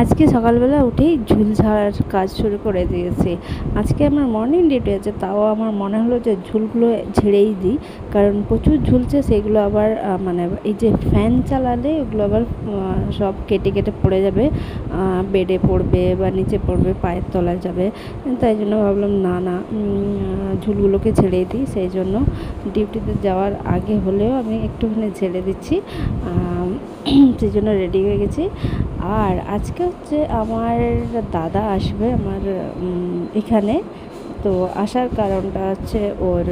আজকে সকালবেলা উঠেই ঝুল ঝাড়ার কাজ শুরু করে দিয়েছি। আজকে আমার মর্নিং ডিউটি আছে, তাও আমার মনে হলো যে ঝুলগুলো ঝেড়েই দিই, কারণ প্রচুর ঝুলছে। সেগুলো আবার মানে এই যে ফ্যান চালালে ওগুলো আবার সব কেটে কেটে পড়ে যাবে, বেডে পড়বে বা নিচে পড়বে, পায়ের তলায় যাবে। তাই জন্য ভাবলাম না না, ঝুলগুলোকে ঝেড়েই দিই। সেই জন্য ডিউটিতে যাওয়ার আগে হলেও আমি একটুখানি ঝেড়ে দিচ্ছি। সেই জন্য রেডি হয়ে গেছি। আর আজকে হচ্ছে আমার দাদা আসবে আমার এখানে। তো আসার কারণটা হচ্ছে ওর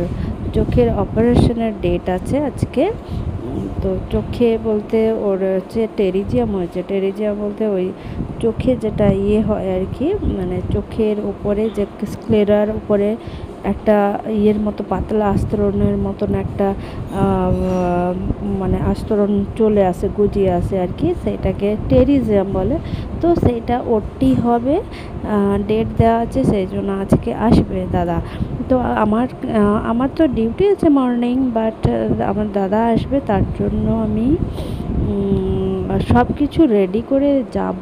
চোখের অপারেশনের ডেট আছে আজকে। তো চোখে বলতে ওর হচ্ছে টেরিজিয়াম হয়েছে। টেরিজিয়াম বলতে ওই চোখে যেটা হয় আর কি, মানে চোখের উপরে যে স্ক্লেরার উপরে একটা মতো পাতলা আস্তরণের মতন একটা মানে আস্তরণ চলে আসে, গজিয়ে আসে আর কি, সেইটাকে টেরিজিয়াম বলে। তো সেইটা ওটি হবে, ডেট দেওয়া আছে, সেই জন্য আজকে আসবে দাদা। তো আমার তো ডিউটি আছে মর্নিং, বাট আমার দাদা আসবে, তার জন্য আমি সব কিছু রেডি করে যাব।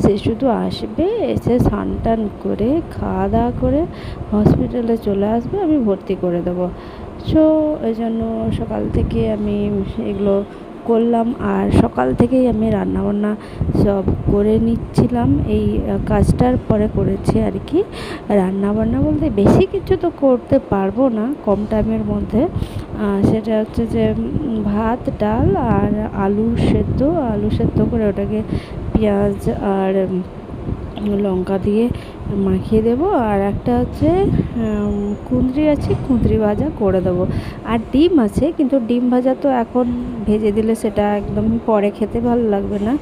সে শুধু আসবে, এসে স্নান টান করে খাওয়া দাওয়া করে হসপিটালে চলে আসবে, আমি ভর্তি করে দেবো। সো এই জন্য সকাল থেকে আমি এগুলো করলাম। আর সকাল থেকেই আমি রান্নাবান্না সব করে নিচ্ছিলাম, এই কাজটার পরে করেছি আর কি। রান্নাবান্না বলতে বেশি কিছু তো করতে পারবো না কম টাইমের মধ্যে। সেটা হচ্ছে যে ভাত, ডাল আর আলু সেদ্ধ করে ওটাকে পেঁয়াজ আর লঙ্কা দিয়ে মাখিয়ে দেবো। আর একটা হচ্ছে কুঁদরি আছে, কুঁদরি ভাজা করে দেবো। আর ডিম আছে, কিন্তু ডিম ভাজা তো এখন ভেজে দিলে সেটা একদমই পরে খেতে ভালো লাগবে না।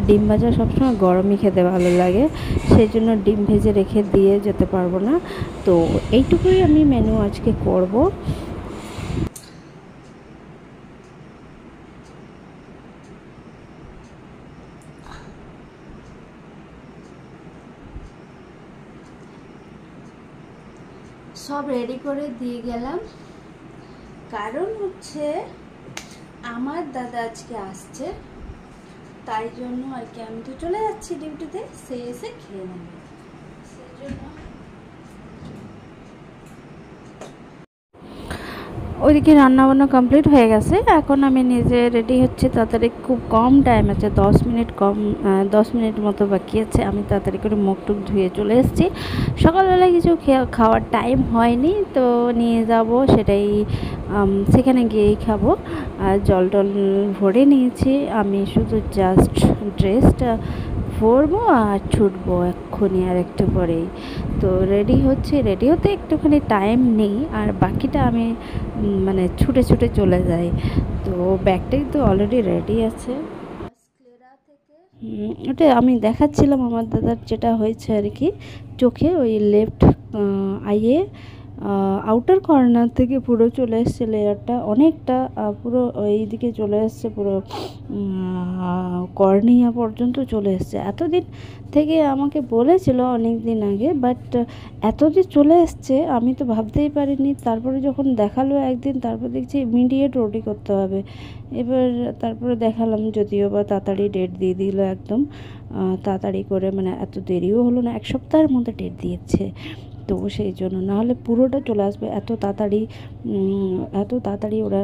ডিম ভাজা সবসময় গরমই খেতে ভালো লাগে, সেই জন্য ডিম ভেজে রেখে দিয়ে যেতে পারবো না। তো এইটুকুই আমি মেনু আজকে করব। সব রেডি করে দিয়ে গেলাম, কারণ হচ্ছে আমার দাদা আজকে আসছে, তাই জন্য আর কি। আমি তো চলে যাচ্ছি ডিউটিতে, সে এসে খেয়ে নেবে, সেই জন্য। ওইদিকে রান্নাবান্না কমপ্লিট হয়ে গেছে, এখন আমি নিজে রেডি হচ্ছি। তাড়াতাড়ি, খুব কম টাইম আছে, 10 মিনিট কম, 10 মিনিট মতো বাকি আছে। আমি তাড়াতাড়ি করে মুখ টুক ধুয়ে চলে এসেছি। সকালবেলায় কিছু খাওয়ার টাইম হয়নি, তো নিয়ে যাব সেটাই, সেখানে গিয়েই খাবো। আর জল টল ভরে নিয়েছি, আমি শুধু জাস্ট ড্রেসটা পরবো আর ছুটবো এক্ষুনি আর একটু পরেই। তো রেডি হতে একটুখানি টাইম নেই, আর বাকিটা আমি মানে ছুটে ছুটে চলে যাই। তো ব্যাগটাই তো অলরেডি রেডি আছে। ওটা আমি দেখাচ্ছিলাম আমার দাদার যেটা হয়েছে আর কি, চোখে ওই লেফট আইয়ে আউটার কর্নার থেকে পুরো চলে এসছে লেয়ারটা, অনেকটা পুরো এই দিকে চলে এসছে, পুরো কর্নিয়া পর্যন্ত চলে এসছে। এতদিন থেকে আমাকে বলেছিল অনেক দিন আগে, বাট এতদিন চলে এসছে আমি তো ভাবতেই পারিনি। তারপরে যখন দেখালো একদিন, তারপর দেখছি ইমিডিয়েট ওটি করতে হবে। এবার তারপরে দেখালাম, যদিও বা তাড়াতাড়ি ডেট দিয়ে দিল একদম, তাড়াতাড়ি করে, মানে এত দেরিও হলো না, 1 সপ্তাহের মধ্যে ডেট দিয়েছে। তো সেই জন্য, নাহলে পুরোটা চলে আসবে, এত তাড়াতাড়ি ওরা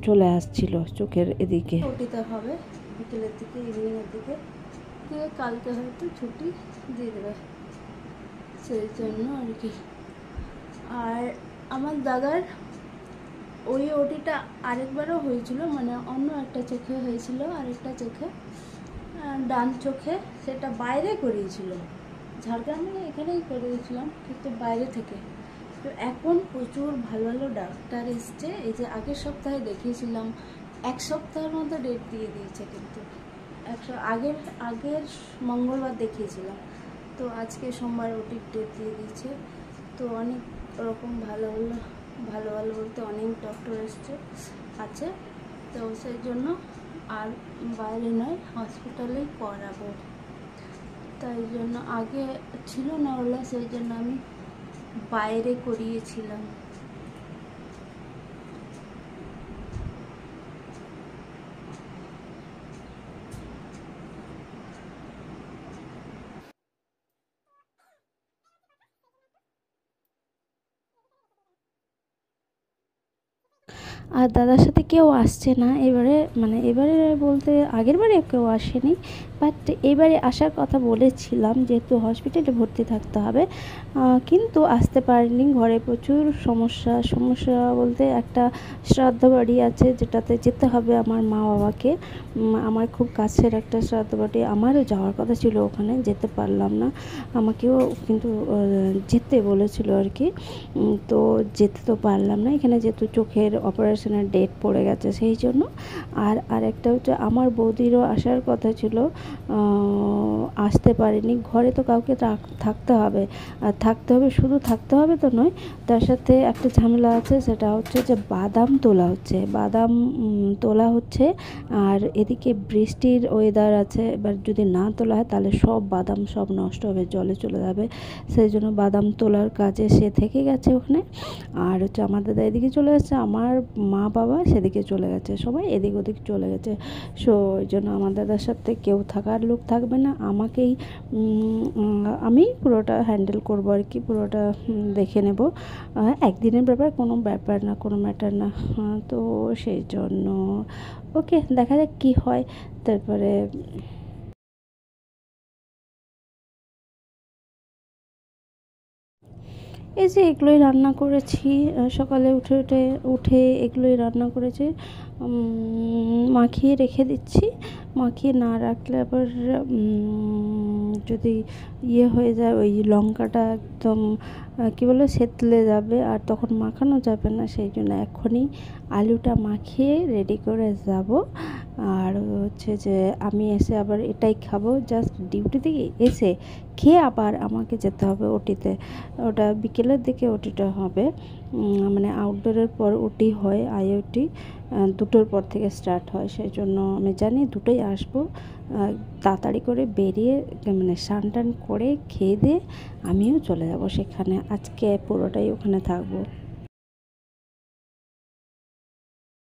চলে আসছিল চোখের এদিকে। ওটিতে হবে বিকেলের দিকে, ইভিনিংয়ের দিকে, কালকে হয়তো ছুটি দিয়ে দেবে, সেই জন্য আর কি। আর আমার দাদার ওই ওটিটা আরেকবারও হয়েছিল, মানে অন্য একটা চোখে হয়েছিল, আরেকটা চোখে, ডান চোখে, সেটা বাইরে করিয়েছিল, ঝাড়গ্রামে এখানেই করিয়েছিলাম, কিন্তু বাইরে থেকে। তো এখন প্রচুর ভালো ভালো ডাক্তার এসছে, এই যে আগের সপ্তাহে দেখিয়েছিলাম, 1 সপ্তাহের মধ্যে ডেট দিয়ে দিয়েছে, কিন্তু আগের মঙ্গলবার দেখিয়েছিলাম, তো আজকে সোমবার ওটির ডেট দিয়ে দিয়েছে। তো অনেক রকম ভালো ভালো বলতে অনেক ডক্টর আছে, তো সেই জন্য আর বাইরে নয়, হসপিটালেই করাবো। তাই জন্য আগে ছিল না ওলা, সেই জন্য আমি বাইরে করিয়েছিলাম। আর দাদার সাথে কেউ আসছে না এবারে, মানে এবারে বলতে আগের বারে কেউ আসেনি, বাট এবারে আসার কথা বলেছিলাম যেহেতু হসপিটালে ভর্তি থাকতে হবে, কিন্তু আসতে পারিনি। ঘরে প্রচুর সমস্যা। সমস্যা বলতে একটা শ্রাদ্ধ বাড়ি আছে যেটাতে যেতে হবে আমার মা বাবাকে। আমার খুব কাছের একটা শ্রাদ্ধ বাড়ি, আমারও যাওয়ার কথা ছিল, ওখানে যেতে পারলাম না। আমাকেও কিন্তু যেতে বলেছিল আর কি, তো যেতে তো পারলাম না। এখানে যেহেতু চোখের অপারেশনের ডেট পড়ে গেছে সেই জন্য। আর আরেকটা হচ্ছে আমার বৌদিরও আসার কথা ছিল, আসতে পারেনি। ঘরে তো কাউকে থাকতে হবে, আর থাকতে হবে, শুধু থাকতে হবে তো নয়, তার সাথে একটা ঝামেলা আছে, সেটা হচ্ছে যে বাদাম তোলা হচ্ছে, বাদাম তোলা হচ্ছে। আর এদিকে বৃষ্টির ওয়েদার আছে, এবার যদি না তোলা হয় তাহলে সব বাদাম সব নষ্ট হবে, জলে চলে যাবে। সেই জন্য বাদাম তোলার কাজে সে থেকে গেছে ওখানে। আর হচ্ছে আমার দাদা এদিকে চলে গেছে, আমার মা বাবা সেদিকে চলে গেছে, সবাই এদিক ওদিক চলে গেছে। সো ওই জন্য আমার দাদার সাথে কেউ থাকার লোক থাকবে না, আমাকেই আমি পুরোটা হ্যান্ডেল করবো আর কি, পুরোটা দেখে নেব। একদিনের কোনো ব্যাপার না, কোনো ম্যাটার না। তো সেই জন্য ওকে, দেখা যাক কী হয়। তারপরে এই যে এগুলোই রান্না করেছি, সকালে উঠে এগুলোই রান্না করেছি। মাখিয়ে রেখে দিচ্ছি, মাখিয়ে না রাখলে আবার যদি ইয়ে হয়ে যায়, ওই লঙ্কাটা একদম কী বলে থেতলে যাবে, আর তখন মাখানো যাবে না। সেই জন্য এখনই আলুটা মাখিয়ে রেডি করে যাব। আর হচ্ছে যে আমি এসে আবার এটাই খাবো, জাস্ট ডিউটি থেকে এসে খেয়ে আবার আমাকে যেতে হবে ওটিতে। ওটা বিকেলের দিকে ওটিটা হবে, মানে আউটডোরের পর ওটি হয়, আইওটি 2টোর পর থেকে স্টার্ট হয়। সেই জন্য আমি জানি 2টোই আসবো। তাড়াতাড়ি করে বেরিয়ে মানে স্নান টান করে খেয়ে দিয়ে আমিও চলে যাব সেখানে, আজকে পুরোটাই ওখানে থাকবো।